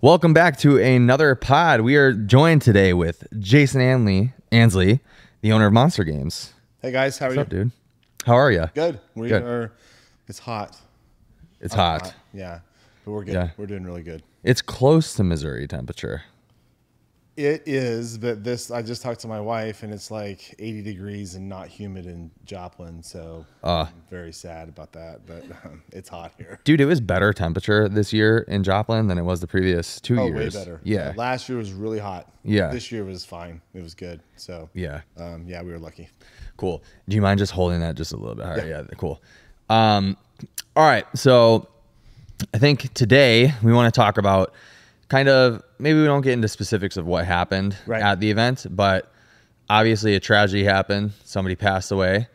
Welcome back to another pod. We are joined today with Jason Ansley, the owner of Monster Games. Hey guys, how are What's you? up, dude? How are you? Good. Good. Are. It's hot. It's hot. Yeah, but we're good. Yeah. We're doing really good. It's close to Missouri temperature. It is, but I just talked to my wife, and it's like 80 degrees and not humid in Joplin, so I'm very sad about that. But it's hot here. Dude, it was better temperature this year in Joplin than it was the previous 2 years. Way better. Yeah. Last year was really hot. Yeah. This year was fine. It was good. So Yeah. yeah, we were lucky. Cool. Do you mind just holding that just a little bit higher? Yeah, cool. All right. So I think today we want to talk about kind of, maybe we don't get into specifics of what happened at the event, but obviously a tragedy happened. Somebody passed away.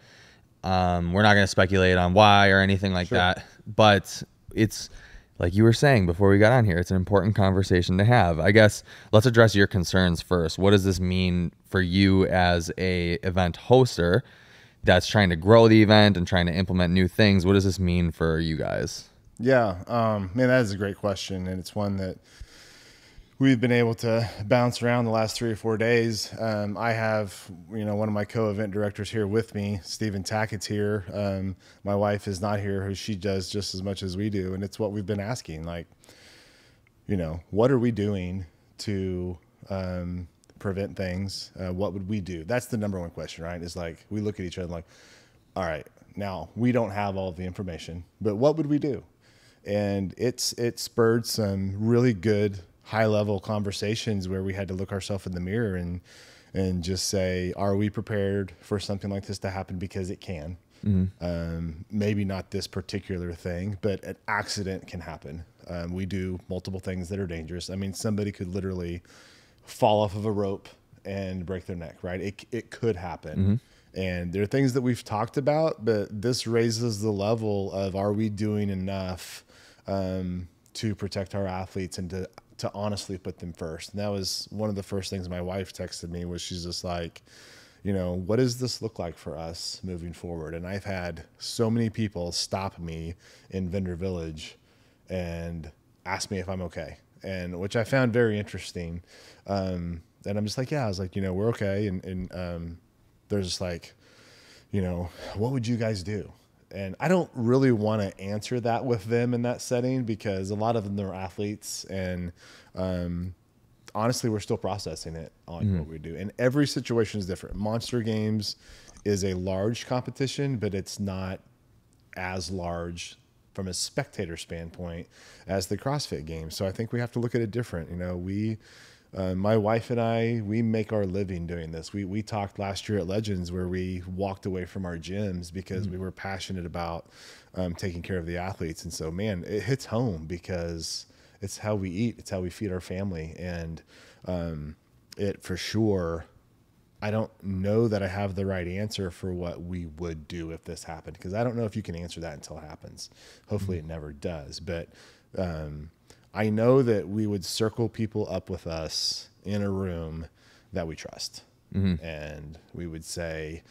We're not going to speculate on why or anything like that, but it's like you were saying before we got on here, it's an important conversation to have. I guess let's address your concerns first. What does this mean for you as a event hoster that's trying to grow the event and trying to implement new things? What does this mean for you guys? Yeah, man, that is a great question, and it's one that we've been able to bounce around the last 3 or 4 days. I have, one of my co-event directors here with me, Stephen Tackett's here. My wife is not here, who she does just as much as we do. And it's what we've been asking, like, what are we doing to prevent things? What would we do? That's the number one question, right? Is like, we look at each other like, all right, now we don't have all the information, but what would we do? And it spurred some really good high-level conversations where we had to look ourselves in the mirror and just say, are we prepared for something like this to happen? Because it can. Maybe not this particular thing, but an accident can happen. We do multiple things that are dangerous. I mean, somebody could literally fall off of a rope and break their neck, right? It could happen. And there are things that we've talked about, but this raises the level of, are we doing enough to protect our athletes and to honestly put them first? And that was one of the first things my wife texted me, was she's just like, what does this look like for us moving forward? And I've had so many people stop me in Vendor Village and ask me if I'm okay, and which I found very interesting. And I'm just like, yeah, I was like, we're okay. And they're just like, what would you guys do? And I don't really want to answer that with them in that setting, because a lot of them are athletes, and honestly, we're still processing it on what we do. And every situation is different. Monster Games is a large competition, but it's not as large from a spectator standpoint as the CrossFit Games. So I think we have to look at it different. My wife and I, we make our living doing this. We talked last year at Legends where we walked away from our gyms because we were passionate about taking care of the athletes. And so, man, it hits home because it's how we eat. It's how we feed our family. And it for sure, I don't know that I have the right answer for what we would do if this happened, because I don't know if you can answer that until it happens. Hopefully it never does. But I know that we would circle people up with us in a room that we trust. And we would say,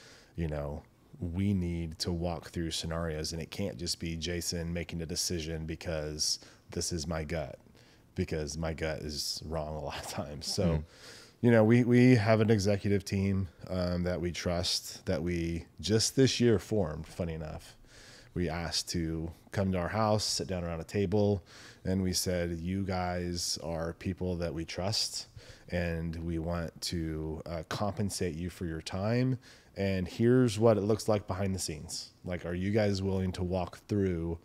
we need to walk through scenarios, and it can't just be Jason making a decision because this is my gut, because my gut is wrong a lot of times. So, we have an executive team that we trust, that we just this year formed, funny enough. We asked to come to our house, sit down around a table, and we said, you guys are people that we trust, and we want to compensate you for your time. And here's what it looks like behind the scenes. Like, are you guys willing to walk through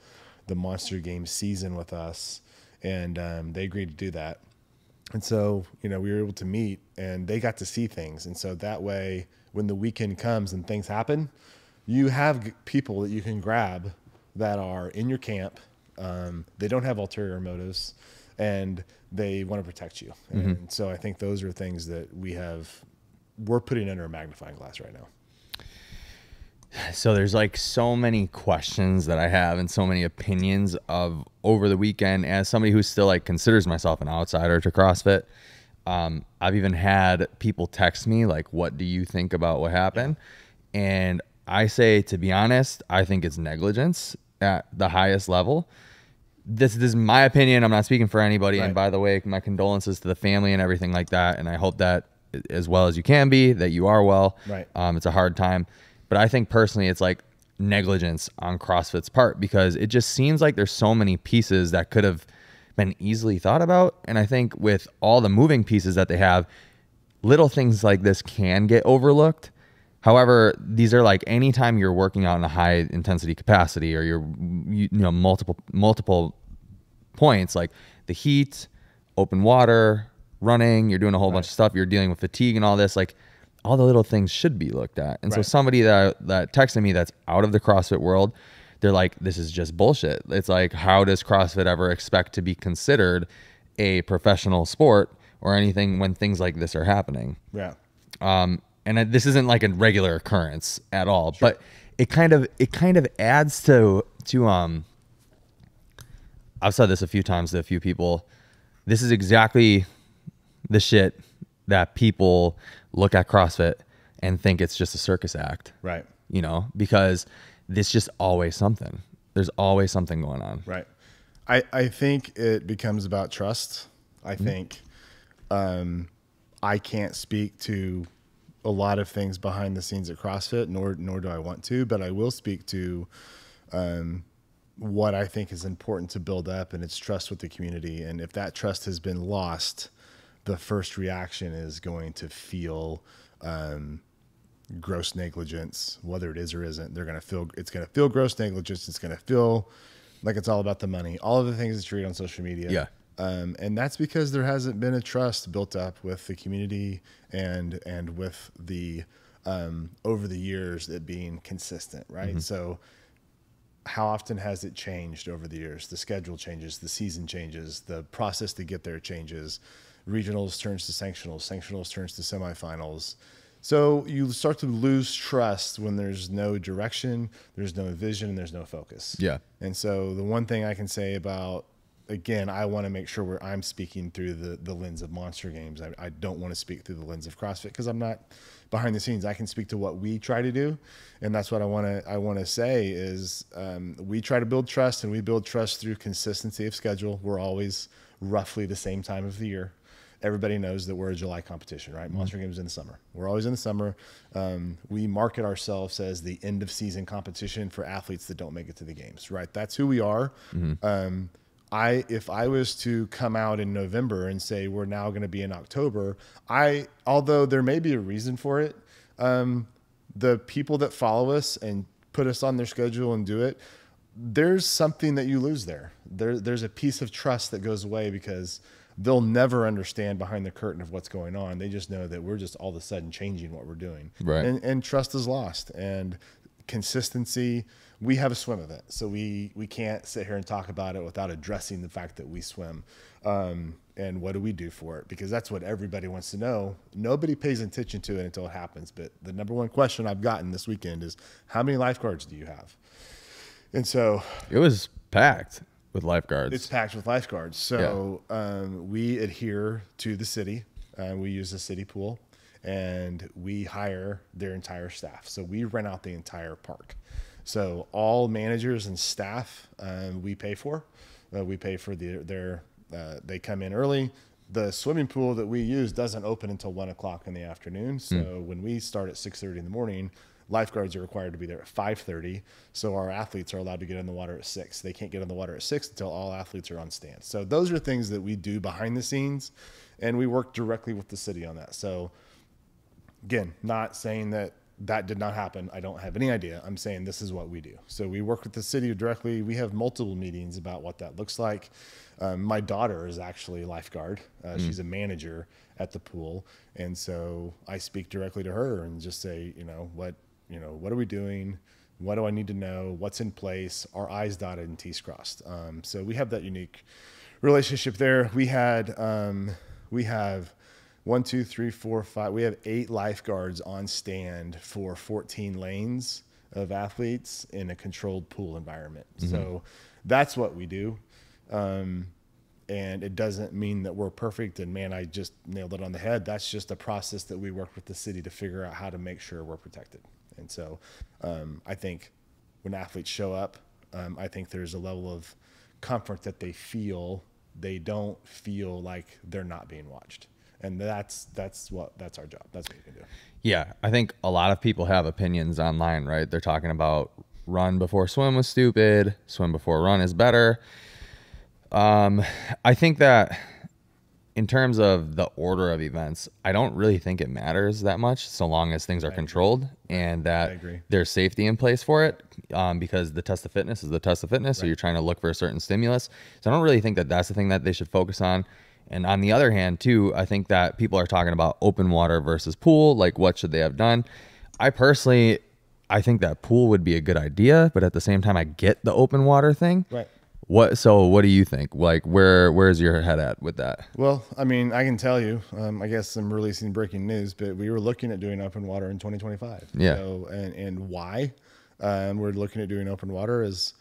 the Monster Games season with us? And they agreed to do that. And so, we were able to meet, and they got to see things. And so that way, when the weekend comes and things happen, you have people that you can grab that are in your camp. They don't have ulterior motives, and they want to protect you. And so I think those are things that we're putting under a magnifying glass right now. So there's like so many questions that I have and so many opinions of over the weekend, as somebody who still like considers myself an outsider to CrossFit. I've even had people text me like, what do you think about what happened? And I say, to be honest, I think it's negligence at the highest level. this is my opinion. I'm not speaking for anybody. Right. And by the way, my condolences to the family and everything like that. And I hope that as well as you can be, that you are well. Right. It's a hard time, but I think personally it's like negligence on CrossFit's part, because it just seems like there's so many pieces that could have been easily thought about. And I think with all the moving pieces that they have, little things like this can get overlooked. However, these are like anytime you're working out in a high intensity capacity, or you're multiple points, like the heat, open water, running, you're doing a whole bunch of stuff, you're dealing with fatigue and all this, like all the little things should be looked at. And so somebody that texted me that's out of the CrossFit world, they're like, this is just bullshit. It's like, how does CrossFit ever expect to be considered a professional sport or anything when things like this are happening? Yeah. And this isn't like a regular occurrence at all, but it kind of adds to I've said this a few times to a few people. This is exactly the shit that people look at CrossFit and think it's just a circus act. Right. You know, because there's just always something. There's always something going on. Right. I think it becomes about trust. I think I can't speak to a lot of things behind the scenes at CrossFit, nor do I want to, but I will speak to what I think is important to build up, and it's trust with the community. And if that trust has been lost, the first reaction is going to feel gross negligence, whether it is or isn't. It's going to feel gross negligence. It's going to feel like it's all about the money, all of the things that you read on social media. Yeah. And that's because there hasn't been a trust built up with the community and with the over the years, it being consistent, right? Mm-hmm. So how often has it changed over the years? The schedule changes, the season changes, the process to get there changes. Regionals turns to sanctionals turns to semifinals. So you start to lose trust when there's no direction, there's no vision, and there's no focus. Yeah. And so the one thing I can say about, again, I want to make sure I'm speaking through the lens of Monster Games. I don't want to speak through the lens of CrossFit because I'm not behind the scenes. I can speak to what we try to do, and that's what I want to say is we try to build trust, and we build trust through consistency of schedule. We're always roughly the same time of the year. Everybody knows that we're a July competition, right? Mm-hmm. Monster Games in the summer. We're always in the summer. We market ourselves as the end of season competition for athletes that don't make it to the games, right? That's who we are. Mm-hmm. If I was to come out in November and say we're now going to be in October, although there may be a reason for it, the people that follow us and put us on their schedule and do it, there's something that you lose there. There's a piece of trust that goes away because they'll never understand behind the curtain of what's going on. They just know that we're just all of a sudden changing what we're doing. Right. And trust is lost. And consistency, we have a swim of it. So we can't sit here and talk about it without addressing the fact that we swim. And what do we do for it? Because that's what everybody wants to know. Nobody pays attention to it until it happens. But the number one question I've gotten this weekend is, how many lifeguards do you have? And so it was packed with lifeguards. It's packed with lifeguards. So we adhere to the city. We use the city pool, and we hire their entire staff. So we rent out the entire park. So all managers and staff we pay for. We pay for their they come in early. The swimming pool that we use doesn't open until 1 o'clock in the afternoon. So when we start at 6:30 in the morning, lifeguards are required to be there at 5:30. So our athletes are allowed to get in the water at 6. They can't get in the water at 6 until all athletes are on stand. So those are things that we do behind the scenes, and we work directly with the city on that. So again, not saying that did not happen. I don't have any idea. I'm saying this is what we do. So we work with the city directly. We have multiple meetings about what that looks like. My daughter is actually a lifeguard. She's a manager at the pool. And so I speak directly to her and just say, what are we doing? What do I need to know? What's in place? Our I's dotted and T's crossed. So we have that unique relationship there. We have 1, 2, 3, 4, 5. We have 8 lifeguards on stand for 14 lanes of athletes in a controlled pool environment. Mm-hmm. So that's what we do. And it doesn't mean that we're perfect and man, I just nailed it on the head. That's just a process that we work with the city to figure out how to make sure we're protected. And so I think when athletes show up, I think there's a level of comfort that they feel. They don't feel like they're not being watched. And that's our job. That's what we can do. Yeah. I think a lot of people have opinions online, right? They're talking about run before swim was stupid. Swim before run is better. I think that in terms of the order of events, I don't really think it matters that much so long as things are controlled and that there's safety in place for it, because the test of fitness is the test of fitness. So you're trying to look for a certain stimulus. So I don't really think that that's the thing that they should focus on. And on the other hand, too, I think that people are talking about open water versus pool. Like, what should they have done? I think that pool would be a good idea, but at the same time, I get the open water thing. Right. So what do you think? Like, where's your head at with that? Well, I mean, I can tell you, I guess I'm releasing breaking news, but we were looking at doing open water in 2025. Yeah. So, and why we're looking at doing open water is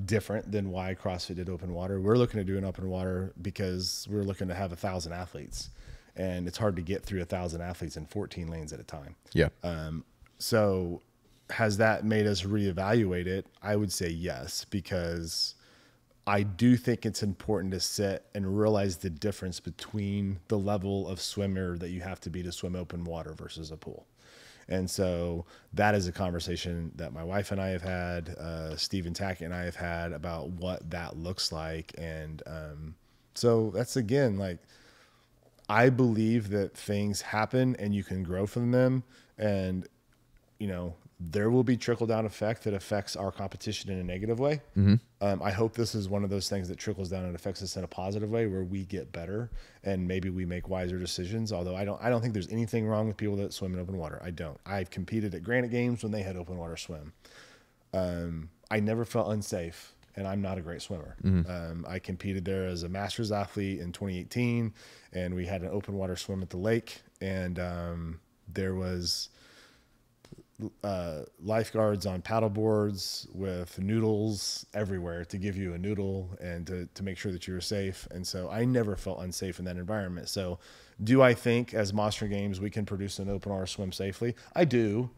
different than why CrossFit did open water. We're looking at doing open water because we're looking to have 1,000 athletes, and it's hard to get through 1,000 athletes in 14 lanes at a time. Yeah. So has that made us reevaluate it? I would say yes, because I do think it's important to sit and realize the difference between the level of swimmer that you have to be to swim open water versus a pool. And so that is a conversation that my wife and I have had, Stephen Tackett and I have had about what that looks like. And so that's, again, like, I believe that things happen and you can grow from them. And, you know, there will be trickle down effect that affects our competition in a negative way. Mm-hmm. I hope this is one of those things that trickles down and affects us in a positive way, where we get better and maybe we make wiser decisions. Although I don't think there's anything wrong with people that swim in open water. I don't. I've competed at Granite Games when they had open water swim. I never felt unsafe, and I'm not a great swimmer. Mm-hmm. I competed there as a master's athlete in 2018, and we had an open water swim at the lake, and there was lifeguards on paddle boards with noodles everywhere to give you a noodle and to make sure that you were safe. And so I never felt unsafe in that environment. So do I think as Monster Games we can produce an open water swim safely? I do.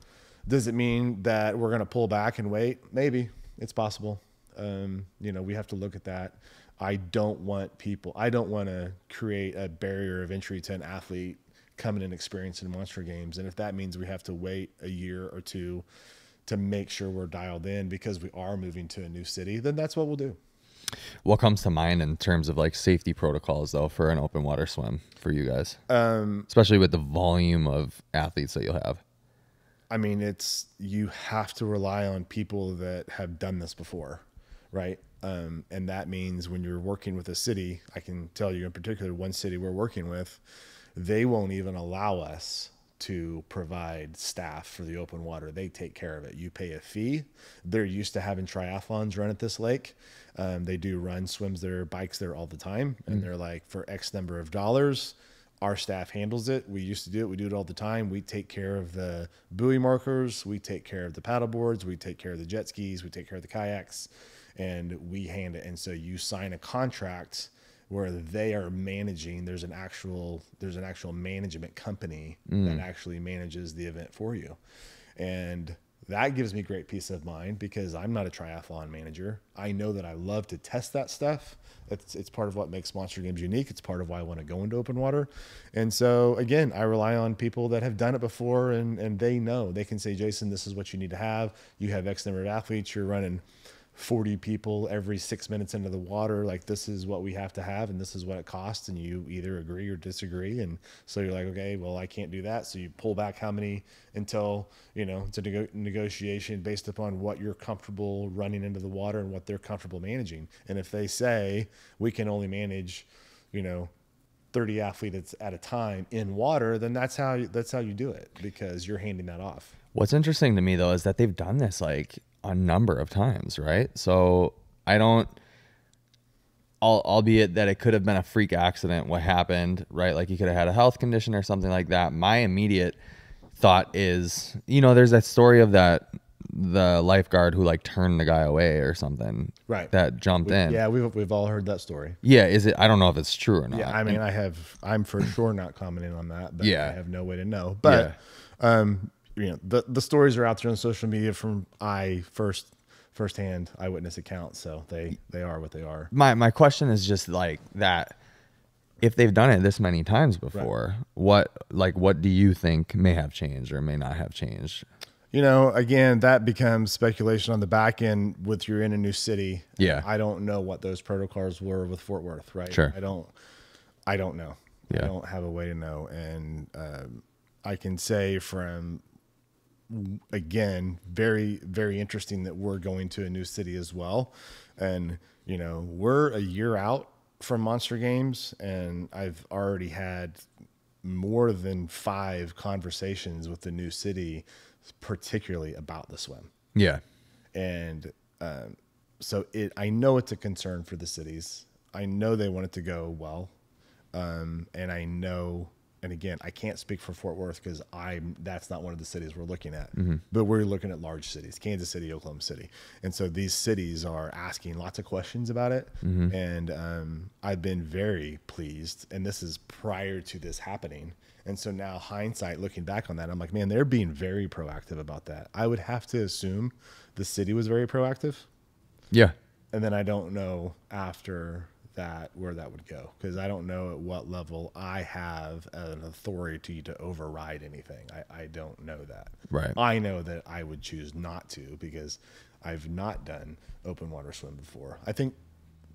Does it mean that we're going to pull back and wait? Maybe. It's possible. You know, we have to look at that. I don't want to create a barrier of entry to an athlete coming and experiencing Monster Games. And if that means we have to wait a year or two to make sure we're dialed in because we are moving to a new city, then that's what we'll do. What comes to mind in terms of like safety protocols though for an open water swim for you guys? Especially with the volume of athletes that you'll have. I mean, you have to rely on people that have done this before, right? And that means when you're working with a city, I can tell you in particular, one city we're working with, they won't even allow us to provide staff for the open water. They take care of it. You pay a fee. They're used to having triathlons run at this lake. They do run swims there, bikes there all the time. And they're like, for X number of dollars, our staff handles it. We used to do it. We do it all the time. We take care of the buoy markers. We take care of the paddle boards. We take care of the jet skis. We take care of the kayaks, and we hand it. And so you sign a contract where they are managing. There's an actual management company that actually manages the event for you. And that gives me great peace of mind because I'm not a triathlon manager. I know that I love to test that stuff. It's part of what makes Monster Games unique. It's part of why I want to go into open water. And so again, I rely on people that have done it before, and they know. They can say, Jason, this is what you need to have. You have X number of athletes. You're running 40 people every 6 minutes into the water. Like, this is what we have to have, and this is what it costs. And you either agree or disagree. And so you're like, okay, well, I can't do that. So you pull back how many until, it's a negotiation based upon what you're comfortable running into the water and what they're comfortable managing. And if they say we can only manage, 30 athletes at a time in water, then that's how you do it, because you're handing that off. What's interesting to me though is that they've done this like a number of times, right? So albeit that it could have been a freak accident what happened, right? Like you could have had a health condition or something like that. My immediate thought is, there's that story of the lifeguard who like turned the guy away or something, right? That jumped in. Yeah, we've all heard that story. Yeah, is it? I don't know if it's true or not. Yeah, I mean, I'm for sure not commenting on that, but yeah. I have no way to know. But the stories are out there on social media from I first firsthand eyewitness accounts. So they are what they are. My question is just like that. If they've done it this many times before, what do you think may have changed or may not have changed? You know, again, that becomes speculation on the back end with you're in a new city. Yeah. I don't know what those protocols were with Fort Worth, right? Sure. I don't know. Yeah. I don't have a way to know. And I can say from, again, very, very interesting that we're going to a new city as well. And, you know, we're a year out from Monster Games, and I've already had more than 5 conversations with the new city, particularly about the swim. Yeah. And so I know it's a concern for the cities. I know they want it to go well. And I know, and again, I can't speak for Fort Worth because that's not one of the cities we're looking at, but we're looking at large cities, Kansas City, Oklahoma City. And so these cities are asking lots of questions about it. And I've been very pleased. And this is prior to this happening. And so now hindsight, looking back on that, I'm like, man, they're being very proactive about that. I would have to assume the city was very proactive. Yeah. And then I don't know after that where that would go, because I don't know at what level I have an authority to override anything. I don't know that. Right. I know that I would choose not to because I've not done open water swim before. I think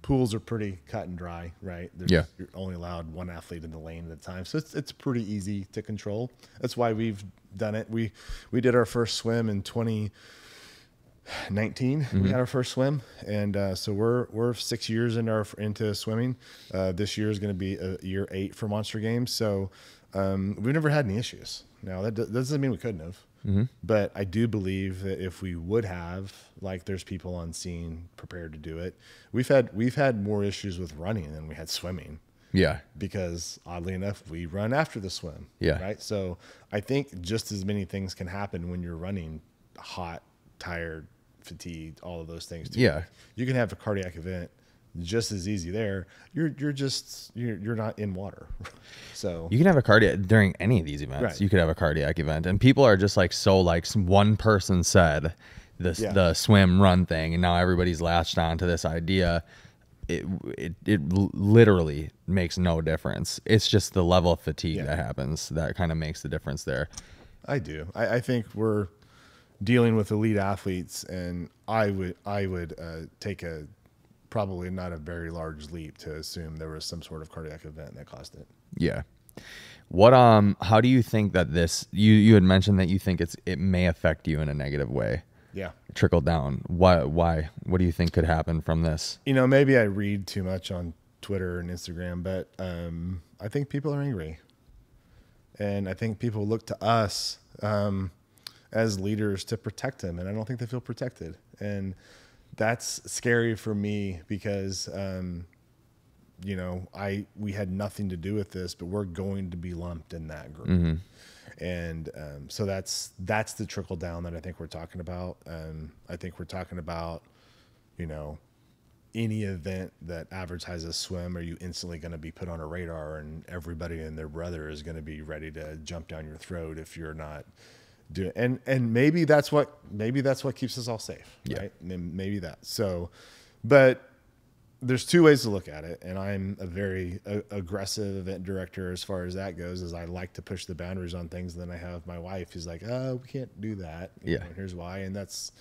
pools are pretty cut and dry, right? You're only allowed 1 athlete in the lane at a time. So it's pretty easy to control. That's why we've done it. We did our first swim in 2019. We had our first swim. And so we're 6 years into swimming. This year is going to be year 8 for Monster Games. So we've never had any issues. Now, that doesn't mean we couldn't have. But I do believe that if we would have, like, there's people on scene prepared to do it. We've had more issues with running than we had swimming. Yeah. Because oddly enough, we run after the swim. Yeah. Right. So I think just as many things can happen when you're running hot, tired, fatigued, all of those things too. Yeah. You can have a cardiac event just as easy there. You're not in water. So you can have a cardiac during any of these events. Right. You could have a cardiac event, and people are just like, so like one person said this, the swim run thing, and now everybody's latched on to this idea. It literally makes no difference. It's just the level of fatigue that happens that kind of makes the difference there. I do. I think we're dealing with elite athletes, and I would take probably not a very large leap to assume there was some sort of cardiac event that caused it. Yeah. What how do you think that this you had mentioned that you think it may affect you in a negative way? Yeah. Trickle down. Why? What do you think could happen from this? You know, maybe I read too much on Twitter and Instagram, but I think people are angry. And I think people look to us as leaders to protect them, and I don't think they feel protected. And that's scary for me because, you know, we had nothing to do with this, but we're going to be lumped in that group. And so that's the trickle down that I think we're talking about. I think we're talking about, you know, any event that advertises swim, are you instantly going to be put on a radar, and everybody and their brother is going to be ready to jump down your throat if you're not doing. And maybe that's what keeps us all safe, right? Maybe that. So, but there's 2 ways to look at it, and I'm a very aggressive event director as far as that goes. Is I like to push the boundaries on things. And then I have my wife who's like, "Oh, we can't do that." You know, here's why, and that's,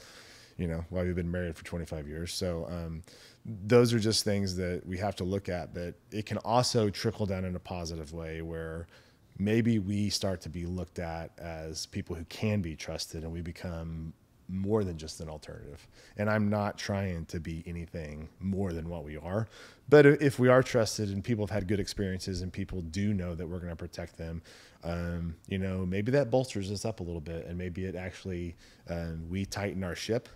you know, why we've been married for 25 years. So those are just things that we have to look at. But it can also trickle down in a positive way where maybe we start to be looked at as people who can be trusted, and we become more than just an alternative. And I'm not trying to be anything more than what we are. But if we are trusted and people have had good experiences and people do know that we're going to protect them, you know, maybe that bolsters us up a little bit, and maybe it actually, we tighten our ship.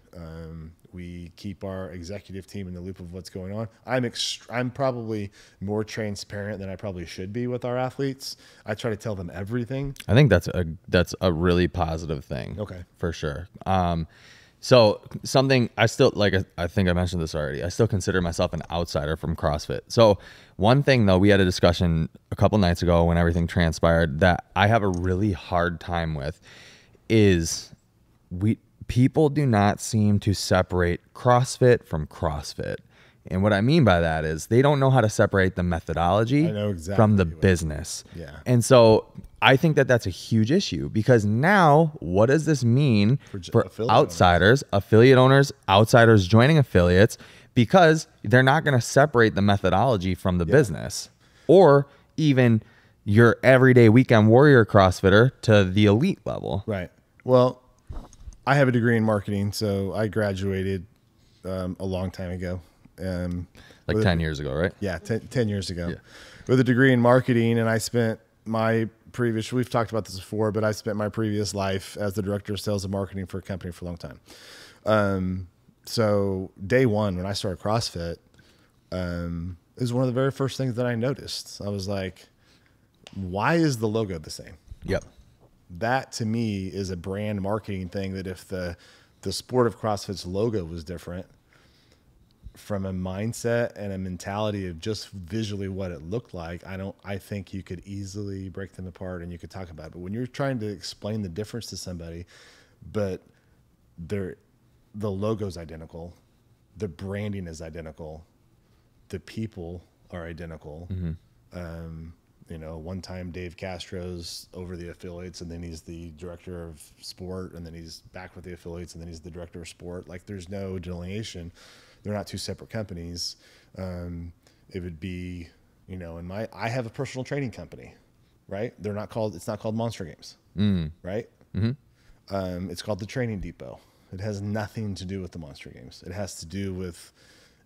We keep our executive team in the loop of what's going on. I'm probably more transparent than I probably should be with our athletes. I try to tell them everything. I think that's a really positive thing. Okay. For sure. So something I still like, I think I mentioned this already. I still consider myself an outsider from CrossFit. So one thing though, we had a discussion a couple nights ago when everything transpired that I have a really hard time with is people do not seem to separate CrossFit from CrossFit. And what I mean by that is they don't know how to separate the methodology from the business. Yeah. And so I think that that's a huge issue, because now what does this mean for outsiders, affiliate owners, outsiders joining affiliates, because they're not going to separate the methodology from the business, or even your everyday weekend warrior CrossFitter to the elite level. Right. Well, I have a degree in marketing, so I graduated a long time ago. Like 10 years ago, right? Yeah, 10 years ago. Yeah. With a degree in marketing, and I spent my we've talked about this before, but I spent my previous life as the director of sales and marketing for a company for a long time. So day one, when I started CrossFit, it was one of the very first things that I noticed. I was like, why is the logo the same? Yep. That to me is a brand marketing thing, that if the sport of CrossFit's logo was different, from a mindset and a mentality of just visually what it looked like, I think you could easily break them apart and you could talk about it. But when you're trying to explain the difference to somebody, but the logo's identical, the branding is identical, the people are identical. One time Dave Castro's over the affiliates, and then he's the director of sport, and then he's back with the affiliates, and then he's the director of sport. Like, there's no delineation. They're not two separate companies. It would be, I have a personal training company, right? It's not called Monster Games, right? Mm-hmm. It's called the Training Depot. It has nothing to do with the Monster Games. It has to do with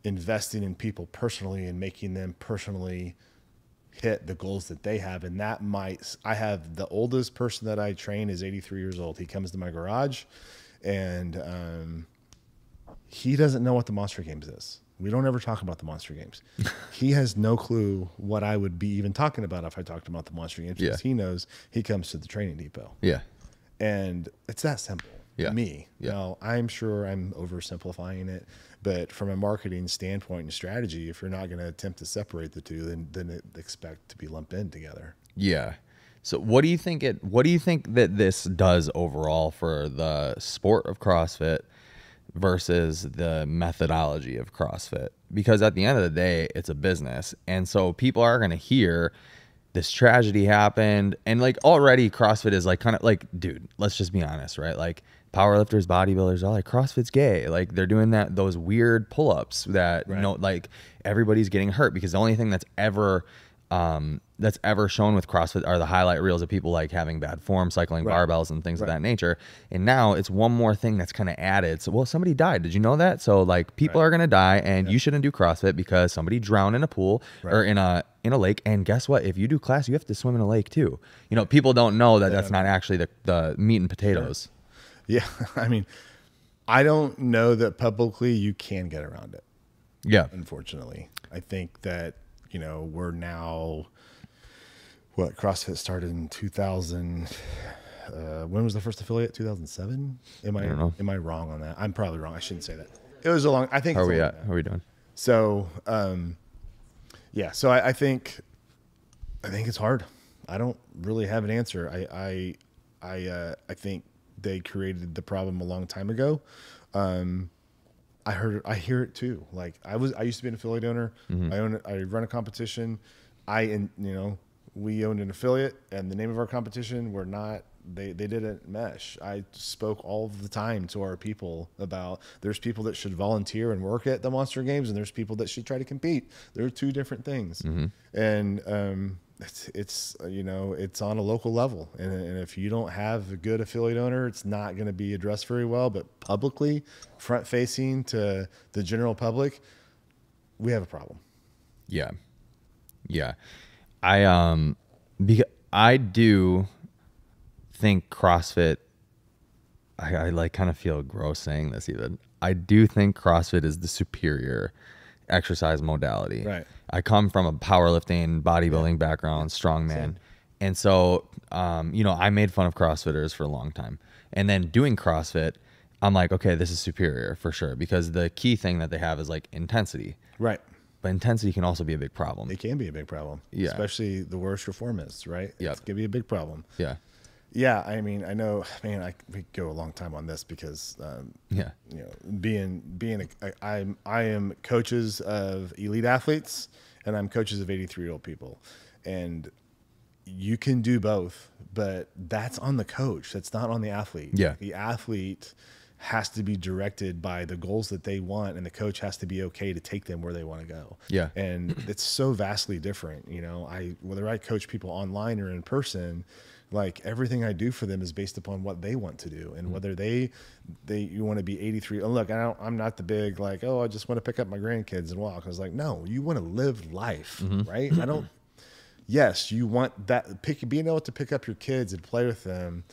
investing in people personally and making them personally hit the goals that they have. And I have the oldest person that I train is 83 years old. He comes to my garage, and he doesn't know what the Monster Games is. We don't ever talk about the Monster Games. He has no clue what I would be even talking about if I talked about the Monster Games, because he knows he comes to the Training Depot. Yeah. And it's that simple to me. Yeah. Now, I'm sure I'm oversimplifying it, but from a marketing standpoint and strategy, if you're not going to attempt to separate the two, then expect to be lumped in together. Yeah. So what do you think that this does overall for the sport of CrossFit versus the methodology of CrossFit? Because at the end of the day, it's a business. And so people are going to hear this tragedy happened, and like already CrossFit is like kind of like, dude, let's just be honest, right? Like powerlifters, bodybuilders are like, CrossFit's gay. Like they're doing those weird pull-ups that, like everybody's getting hurt, because the only thing that's ever shown with CrossFit are the highlight reels of people like having bad form, cycling barbells and things of that nature. And now it's one more thing that's kind of added. So, well, somebody died. Did you know that? So like people are going to die, and you shouldn't do CrossFit because somebody drowned in a pool or in a lake. And guess what? If you do class, you have to swim in a lake too. People don't know that that's not actually the meat and potatoes. Yeah. I mean, I don't know that publicly you can get around it. Yeah. Unfortunately, I think that, we're now, CrossFit started in 2000. When was the first affiliate? 2007? I don't know. Am I wrong on that? I'm probably wrong. I shouldn't say that. It was a long, I think. How are we at? How are we doing? So, so I think it's hard. I don't really have an answer. I think they created the problem a long time ago. I hear it too. Like I used to be an affiliate owner. Mm-hmm. I run a competition. We owned an affiliate, and the name of our competition they didn't mesh. I spoke all the time to our people about there's people that should volunteer and work at the Monster Games, and there's people that should try to compete. They're two different things. Mm-hmm. And it's on a local level, and if you don't have a good affiliate owner, it's not going to be addressed very well. But publicly, front facing to the general public, we have a problem. Yeah. I do think CrossFit, I like kind of feel gross saying this even. I do think CrossFit is the superior exercise modality. Right. I come from a powerlifting, bodybuilding background, strongman. Same. And so, I made fun of CrossFitters for a long time. And then doing CrossFit, I'm like, okay, this is superior for sure. Because the key thing that they have is like intensity. Right. But intensity can also be a big problem. It can be a big problem. Yeah. Especially the worse your form is, right? Yeah. It can be a big problem. Yeah. Yeah, I mean, I know, man, we go a long time on this because, Yeah. you know, I am coaches of elite athletes and I'm coaches of 83-year-old people, and you can do both, but that's on the coach. That's not on the athlete. Yeah. The athlete has to be directed by the goals that they want, and the coach has to be okay to take them where they want to go. Yeah. And it's so vastly different. You know, whether I coach people online or in person, like everything I do for them is based upon what they want to do, and whether you want to be 83. Oh, look, I'm not the big like, oh, I just want to pick up my grandkids and walk. I was like, no, you want to live life, right? I don't. Yes, you want that being able to pick up your kids and play with them.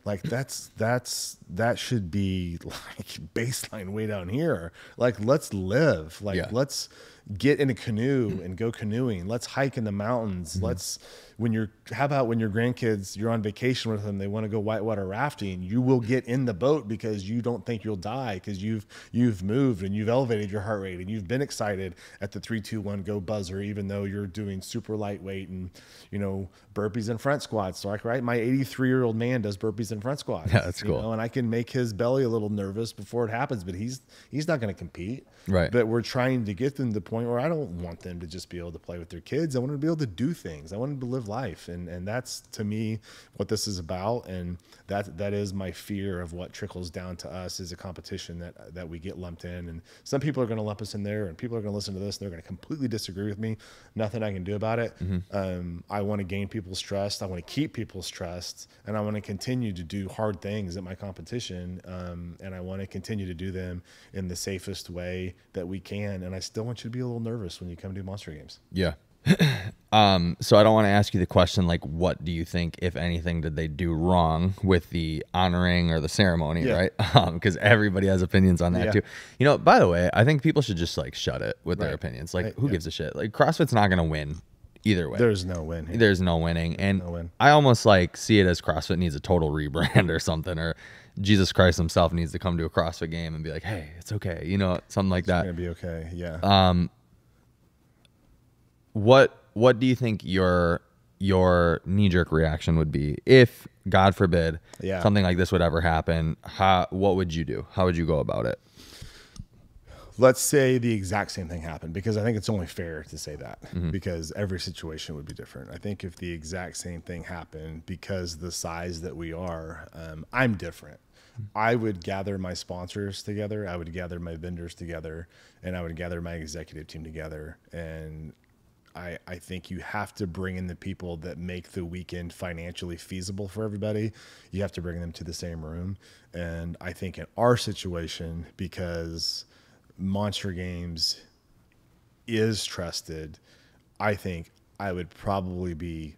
Like that should be like baseline way down here. Like, let's live. Like, let's get in a canoe and go canoeing. Let's hike in the mountains. How about when your grandkids, you're on vacation with them, they want to go whitewater rafting, you will get in the boat because you don't think you'll die because you've moved and you've elevated your heart rate and you've been excited at the 3, 2, 1 go buzzer, even though you're doing super lightweight and, you know, burpees and front squats. So like, right, my 83-year-old man does burpees and front squats. Yeah, that's cool. You know, and I can make his belly a little nervous before it happens, but he's not going to compete. Right. But we're trying to get them to the point where I don't want them to just be able to play with their kids. I want them to be able to do things. I want them to live life. And that's, to me, what this is about. And that is my fear of what trickles down to us is a competition that we get lumped in. And some people are going to lump us in there, and people are going to listen to this and they're going to completely disagree with me. Nothing I can do about it. I want to gain people's trust. I want to keep people's trust, and I want to continue to do hard things at my competition. And I want to continue to do them in the safest way that we can. And I still want you to be a little nervous when you come to Monster Games. Yeah. So I don't want to ask you the question, like, what do you think, if anything, did they do wrong with the honoring or the ceremony, right? Because everybody has opinions on that too. You know, by the way, I think people should just like shut it with their opinions. Like, who gives a shit? Like, CrossFit's not going to win either way. There's no win here. There's no winning. I almost like see it as CrossFit needs a total rebrand or something, or Jesus Christ himself needs to come to a CrossFit game and be like, hey, it's okay. You know, something like that. It's going to be okay. Yeah. What do you think your knee-jerk reaction would be if, God forbid, something like this would ever happen? What would you do? How would you go about it? Let's say the exact same thing happened, because I think it's only fair to say that, because every situation would be different. I think if the exact same thing happened, because the size that we are, I'm different. I would gather my sponsors together. I would gather my vendors together, and I would gather my executive team together. And I think you have to bring in the people that make the weekend financially feasible for everybody. You have to bring them to the same room. And I think in our situation, because Monster Games is trusted, I think I would probably be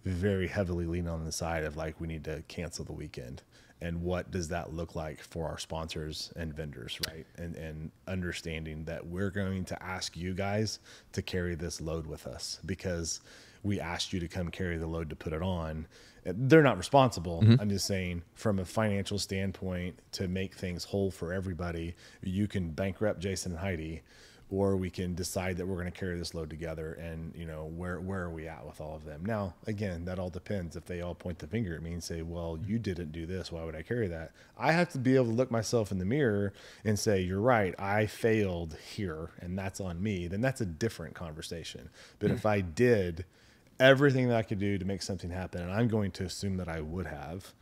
very heavily leaning on the side of like, we need to cancel the weekend. And what does that look like for our sponsors and vendors, right? And understanding that we're going to ask you guys to carry this load with us because we asked you to come carry the load to put it on. They're not responsible. I'm just saying, from a financial standpoint, to make things whole for everybody, you can bankrupt Jason and Heidi, or we can decide that we're going to carry this load together. And, you know, where are we at with all of them? Now, again, that all depends. If they all point the finger at me and say, well, you didn't do this, why would I carry that? I have to be able to look myself in the mirror and say, you're right, I failed here, and that's on me. Then that's a different conversation. But if I did everything that I could do to make something happen, and I'm going to assume that I would have,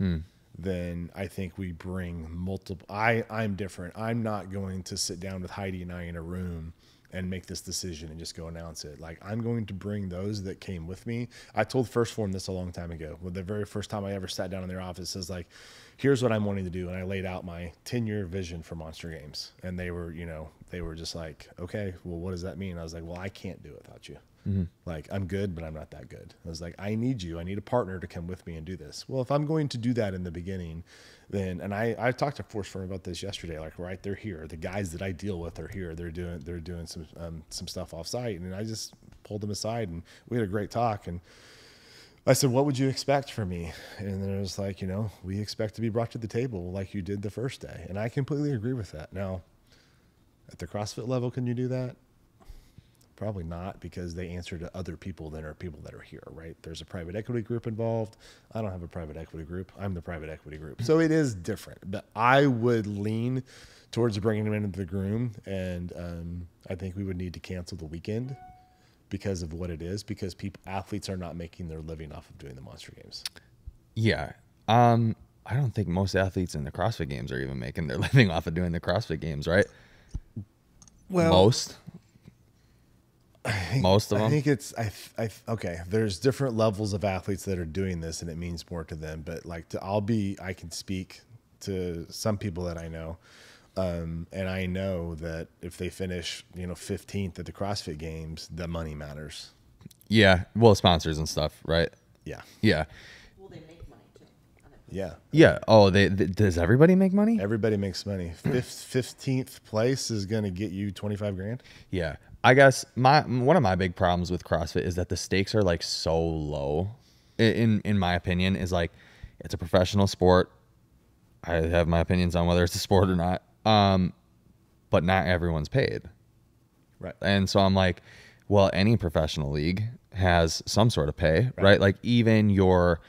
then I think we bring multiple. I'm different. I'm not going to sit down with Heidi and I in a room and make this decision and just go announce it. Like, I'm going to bring those that came with me. I told First Form this a long time ago. Well, the very first time I ever sat down in their office is like, here's what I'm wanting to do. And I laid out my 10-year vision for Monster Games. And they were just like, okay, well, what does that mean? I was like, well, I can't do it without you. Like, I'm good, but I'm not that good. I was like, I need you. I need a partner to come with me and do this. Well, if I'm going to do that in the beginning, then, and I talked to Force Firm about this yesterday, like, right, they're here. The guys that I deal with are here. They're doing some stuff off site. And I just pulled them aside and we had a great talk. And I said, what would you expect from me? And then it was like, you know, we expect to be brought to the table like you did the first day. And I completely agree with that. Now, at the CrossFit level, can you do that? Probably not, because they answer to other people than are people that are here, right? There's a private equity group involved. I don't have a private equity group. I'm the private equity group. So it is different. But I would lean towards bringing them into the groom. And I think we would need to cancel the weekend because of what it is, because athletes are not making their living off of doing the Monster Games. Yeah. I don't think most athletes in the CrossFit Games are even making their living off of doing the CrossFit Games, right? Well, most of them. I think it's okay. There's different levels of athletes that are doing this, and it means more to them. But like, I can speak to some people that I know, and I know that if they finish, 15th at the CrossFit Games, the money matters. Yeah, well, sponsors and stuff, right? Yeah. Yeah. Well, they make money too. Yeah. Yeah. Oh, does everybody make money? Everybody makes money. 15th place is going to get you 25 grand. Yeah. I guess one of my big problems with CrossFit is that the stakes are like so low. In my opinion, is like, it's a professional sport. I have my opinions on whether it's a sport or not. But not everyone's paid. Right. And so I'm like, well, any professional league has some sort of pay, right? Like even your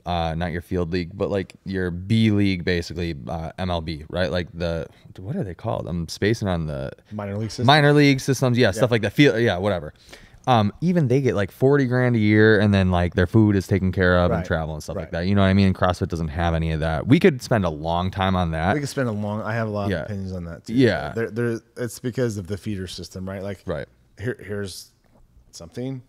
not your field league, but like your B league, basically, MLB, right? Like what are they called? I'm spacing on the minor league systems. Yeah. Stuff like that. Yeah. Whatever. Even they get like 40 grand a year, and then like their food is taken care of and travel and stuff like that. You know what I mean? And CrossFit doesn't have any of that. We could spend a long time on that. We could spend I have a lot of opinions on that too. Yeah. It's because of the feeder system, right? Like, right. Here's something,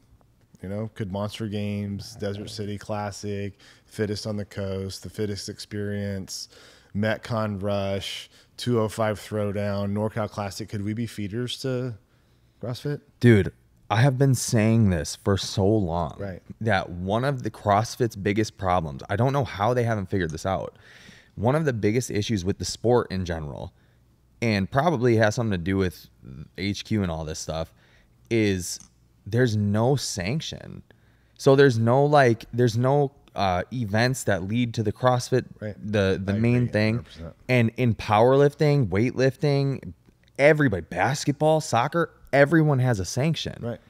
could Monster Games, Desert City Classic, Fittest on the Coast, the Fittest Experience, Metcon Rush, 205 Throwdown, NorCal Classic, could we be feeders to CrossFit? Dude, I have been saying this for so long, right? That one of the CrossFit's biggest problems, I don't know how they haven't figured this out. One of the biggest issues with the sport in general, and probably has something to do with HQ and all this stuff, is there's no sanction. So there's no events that lead to the CrossFit, the main thing. 100%. And in powerlifting, weightlifting, everybody, basketball, soccer, everyone has a sanction. Right.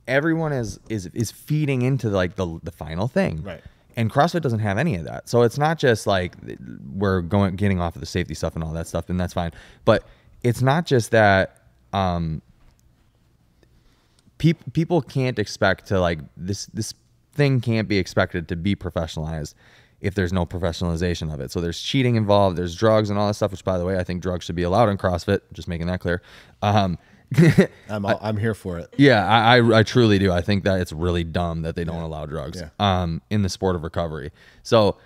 Everyone is feeding into like the final thing. Right. And CrossFit doesn't have any of that. So it's not just like we're getting off of the safety stuff and all that stuff, and that's fine. But it's not just that people can't expect to like this thing can't be expected to be professionalized if there's no professionalization of it. So there's cheating involved, there's drugs and all that stuff, which, by the way, I think drugs should be allowed in CrossFit, just making that clear. I'm here for it. Yeah, I truly do. I think that it's really dumb that they don't allow drugs in the sport of recovery. So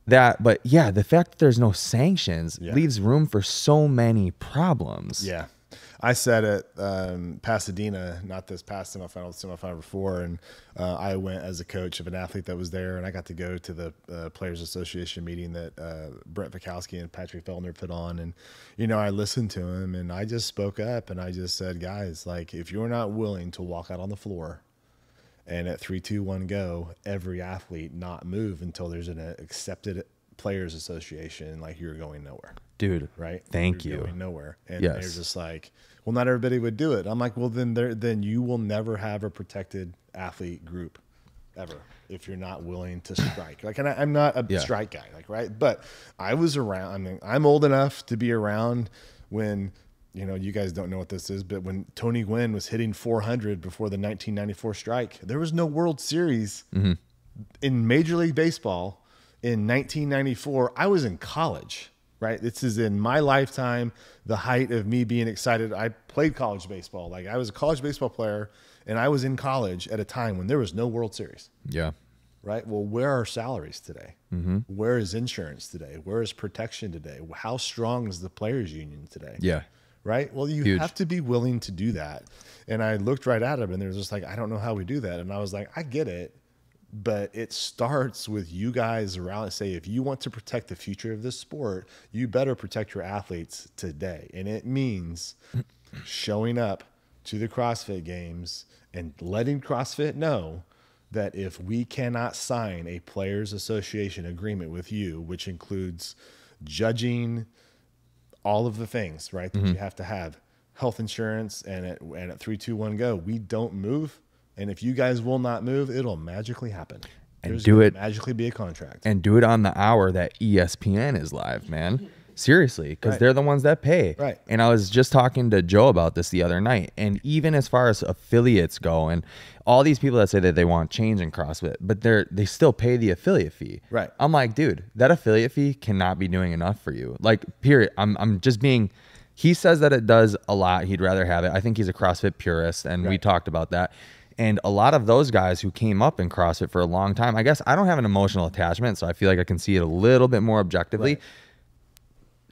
but the fact that there's no sanctions leaves room for so many problems. Yeah. I said at Pasadena, not this past semifinal before, and I went as a coach of an athlete that was there, and I got to go to the Players Association meeting that Brent Vikowski and Patrick Feldner put on, and I listened to him, and I just spoke up, and I just said, guys, like, if you're not willing to walk out on the floor, and at 3, 2, 1, go, every athlete not move until there's an accepted Players Association, like, you're going nowhere. Dude, right? Thank you're you. Going nowhere. And they're just like, well, not everybody would do it. I'm like, well, then you will never have a protected athlete group ever if you're not willing to strike. Like, and I'm not a strike guy, like, right? But I was around. I mean, I'm old enough to be around when, you guys don't know what this is, but when Tony Gwynn was hitting 400 before the 1994 strike, there was no World Series in Major League Baseball in 1994. I was in college. Right. This is in my lifetime, the height of me being excited. I played college baseball. Like, I was a college baseball player, and I was in college at a time when there was no World Series. Yeah. Right. Well, where are salaries today? Mm-hmm. Where is insurance today? Where is protection today? How strong is the players union today? Yeah. Right. Well, you have to be willing to do that. And I looked right at him, and they were just like, I don't know how we do that. And I was like, I get it. But it starts with you guys around and say, if you want to protect the future of this sport, you better protect your athletes today. And it means showing up to the CrossFit Games and letting CrossFit know that if we cannot sign a Players Association agreement with you, which includes judging all of the things, right, that you have to have, health insurance, and at 3, 2, 1, go. We don't move, and if you guys will not move, it'll magically happen. And There's do it magically be a contract, and do it on the hour that ESPN is live, man. Seriously, because they're the ones that pay. Right. And I was just talking to Joe about this the other night. And even as far as affiliates go, and all these people that say that they want change in CrossFit, but they still pay the affiliate fee. Right. I'm like, dude, that affiliate fee cannot be doing enough for you. Like, period. I'm just being. He says that it does a lot. He'd rather have it. I think he's a CrossFit purist, and we talked about that. And a lot of those guys who came up in CrossFit for a long time, I guess I don't have an emotional attachment, so I feel like I can see it a little bit more objectively. Right.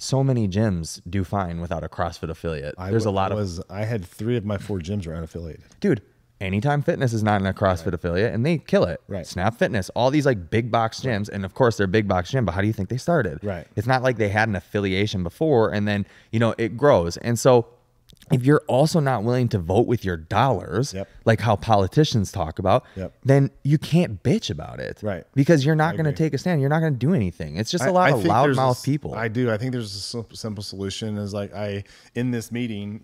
So many gyms do fine without a CrossFit affiliate. There's a lot of. I had 3 of my 4 gyms were unaffiliated. Dude, Anytime Fitness is not in a CrossFit affiliate, and they kill it. Right. Snap Fitness, all these like big box gyms, and of course they're big box gym, but how do you think they started? Right. It's not like they had an affiliation before, and then, it grows. And so if you're also not willing to vote with your dollars, like how politicians talk about, then you can't bitch about it. Right. Because you're not going to take a stand. You're not going to do anything. It's just a lot of loudmouth people. I think there's a simple solution is like in this meeting,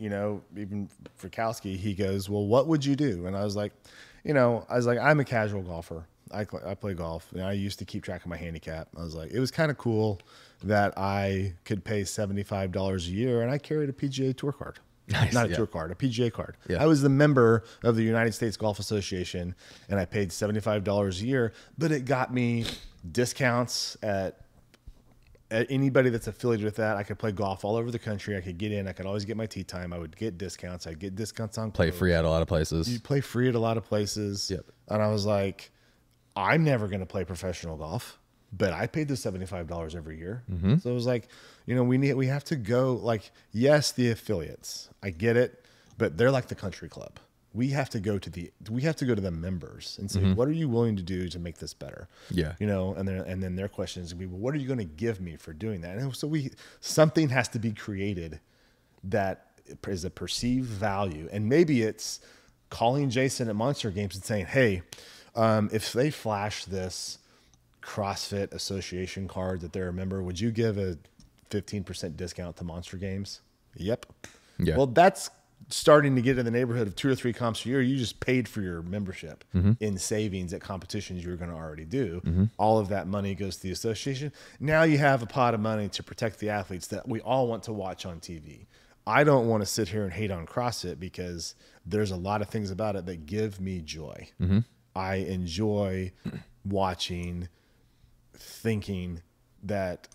even for Kowski, he goes, well, what would you do? And I was like, I'm a casual golfer. I play golf. I used to keep track of my handicap. I was like, it was kind of cool that I could pay $75 a year and I carried a PGA Tour card. Nice, Not a tour card, a PGA card. Yeah. I was the member of the United States Golf Association, and I paid $75 a year, but it got me discounts at anybody that's affiliated with that. I could play golf all over the country. I could get in. I could always get my tee time. I would get discounts. I'd get discounts on play free at a lot of places. You play free at a lot of places. Yep. And I was like, I'm never going to play professional golf, but I paid the $75 every year. So it was like, we have to go, like, yes, the affiliates, I get it, but they're like the country club. We have to go to the members and say, what are you willing to do to make this better? Yeah. And then their question is gonna be, well, what are you going to give me for doing that? And so something has to be created that is a perceived value. And maybe it's calling Jason at Monster Games and saying, hey, if they flash this CrossFit Association card that they're a member, would you give a 15% discount to Monster Games? Yep. Yeah. Well, that's starting to get in the neighborhood of 2 or 3 comps a year. You just paid for your membership in savings at competitions you were going to already do. All of that money goes to the association. Now you have a pot of money to protect the athletes that we all want to watch on TV. I don't want to sit here and hate on CrossFit because there's a lot of things about it that give me joy. I enjoy watching, thinking that